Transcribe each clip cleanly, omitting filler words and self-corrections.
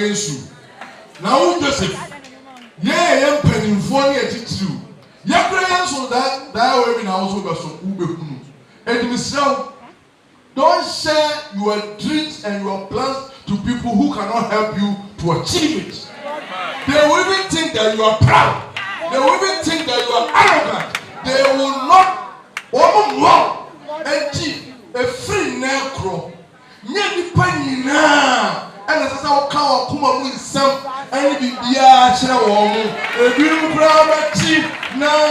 against you. Now, Joseph, yeah, penny for near to you. Your prayers so that way in also got some Ube. And Michelle, don't share your dreams and your plans to people who cannot help you to achieve it. They will even think that you are proud. They will even think that you are arrogant. They will not achieve a free necro. Nearly penny now. And as I call Kumawood Nsem and the Biacha woman, a beautiful brown chief now.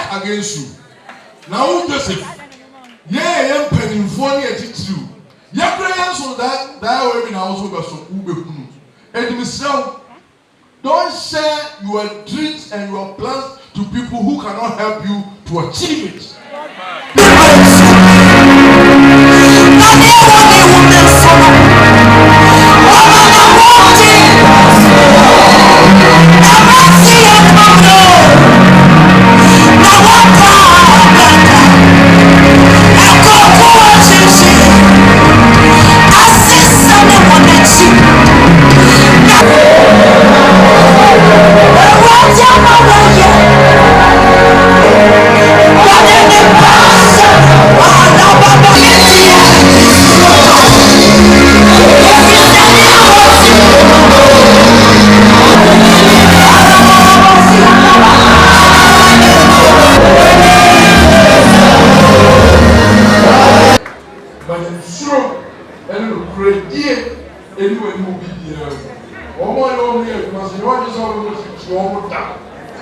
Against you. Now, Joseph, yeah, penny for near to you. Your prayers so that way in also got some Ube. And Michelle, don't share your dreams and your plans to people who cannot help you to achieve it.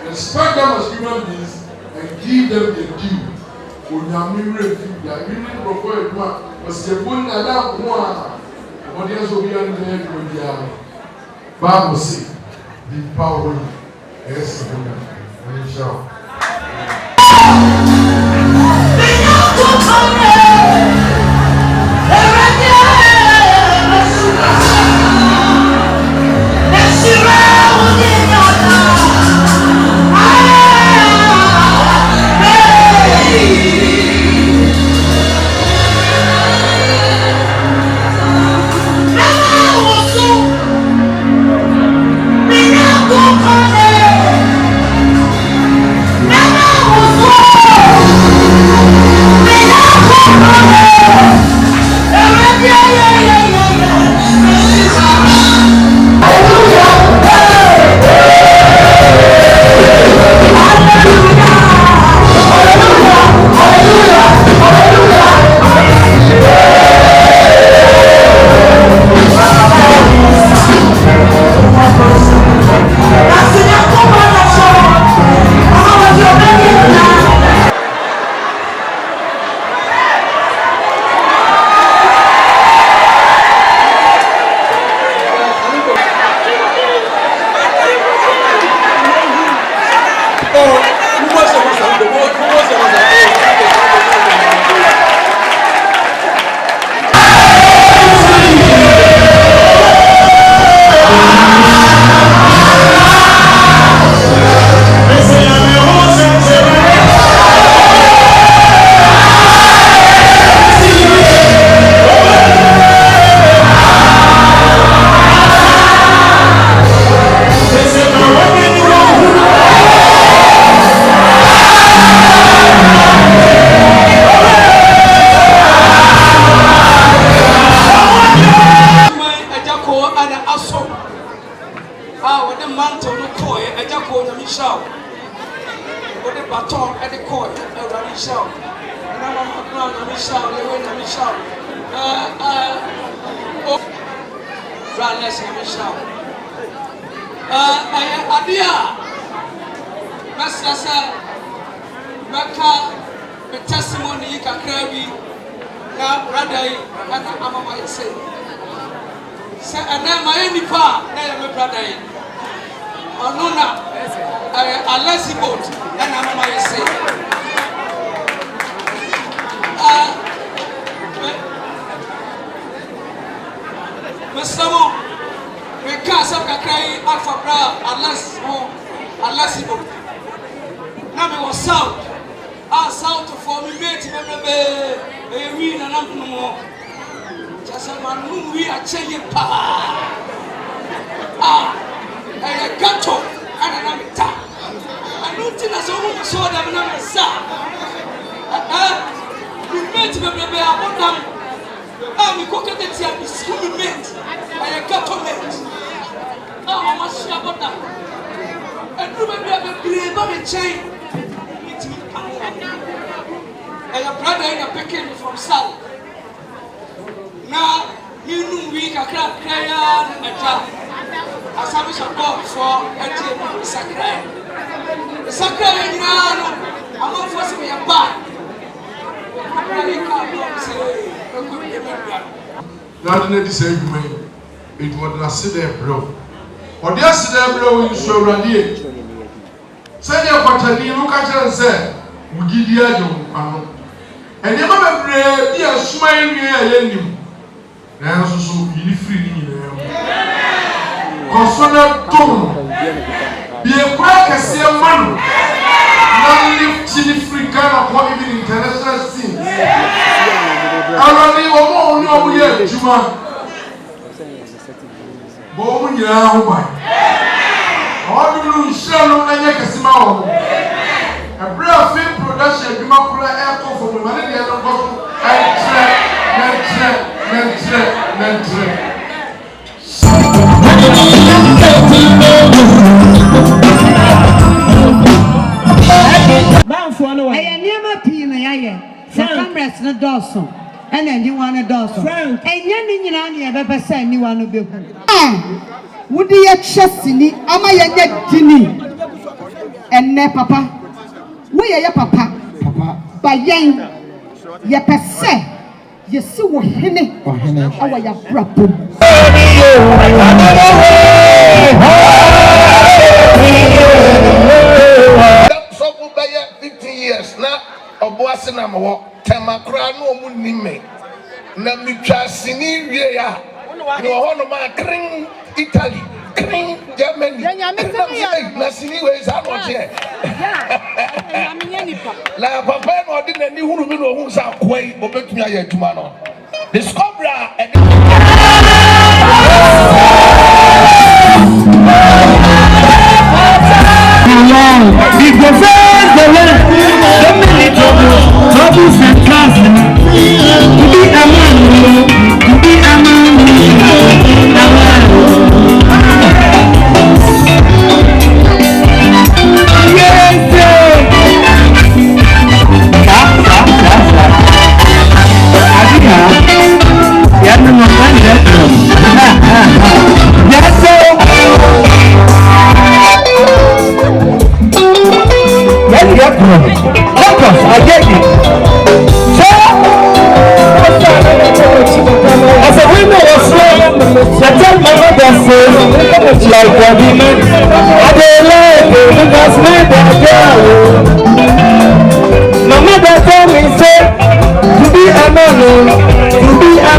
Respect them as human beings and give them the due. Okyeame refuse. They are really prefer one. But the one that that one, what else will be on the Bible say, the power is Nhyira. Nhyira. Koo ana aso. With the mantle no koi, Agya Koo na Michelle. With the baton at the koi, Michelle. And I'm Mcbrown na Michelle, the way na Michelle. Brandless na Michelle. Adia. Masasa. Becca. The testimony you can carry. Now, brother, and I'm my say. And then my only part, now my brother. Onuna, unless he boat, and I'm my say. Mr. Mo, we can't have a cry Alpha Bra, unless he boat. Now we was south. South for me, mate, we and I'm no more. Just a man who we are changing power. And a gato and an amita. I don't think that's all so that I'm a son. We made me a bottom. I'm a cocket that is school mate. I a gato mate. I'm a shabota. And remember, I'm a brave of a chain. And your brother in a picking from south. Now, you know we can crack crayon and a job. As I wish I bought for a team of the Sakray. The Sakray, I'm not forcing me a back. I really can't say, that didn't say you may. It was not sit there, bro. Or just sit there, bro, in so ready. Send your paternity, look at her and say, we give you a job. And you never be a smiling here. Now, so you free. Consumer tone. Be a crack as a man. Not live chili free kind of what even international scenes. I only know yet, Juma. Bawumia, all the Shalom and Yakasima. A brave film production, you might put an Akofu from the I never pin a cameras no Dawson, and then you want a Dawson. And you never send you one to be. Would you a chest in it? Am I a get Jimmy? And ne papa. Where are your papa? By young, ye per se, ye see what henny or your brother. 50 years now, a boss and I'm a walk. Tamakra no moon na mi trasini ya no hono ma kring Italy kring Germany na sini we za no je la papa no de na ni huru bi no hu sa kwai obetumi aye aduma no discover if the first the left the minute troubles and castles to be a man like Obinim, I don't like it because my girl. My mother told me say to be a man, I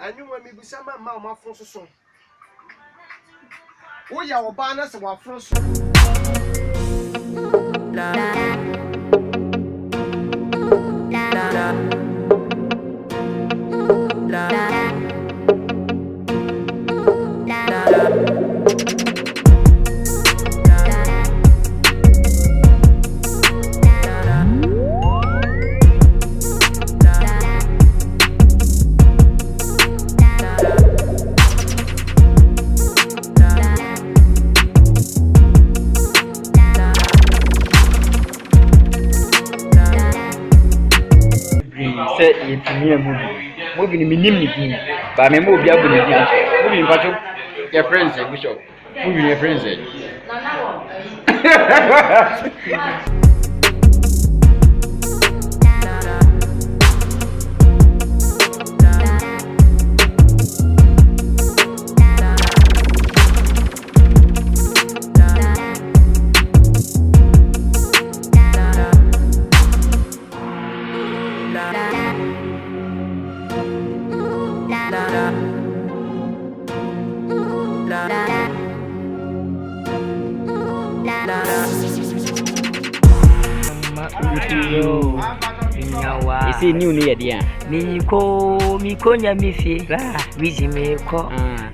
anyu ma mi busa ma ma ma fro so wo ya oba na se wa fro so Moving in minimum, but I move your moving your friends, Bishop. Moving your friends. See new near dear. Me ko nya mi fi. Wiji me ko.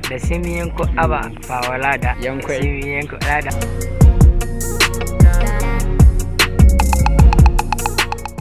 The same yanko aba fa walada. Yanko. Simi yanko lada.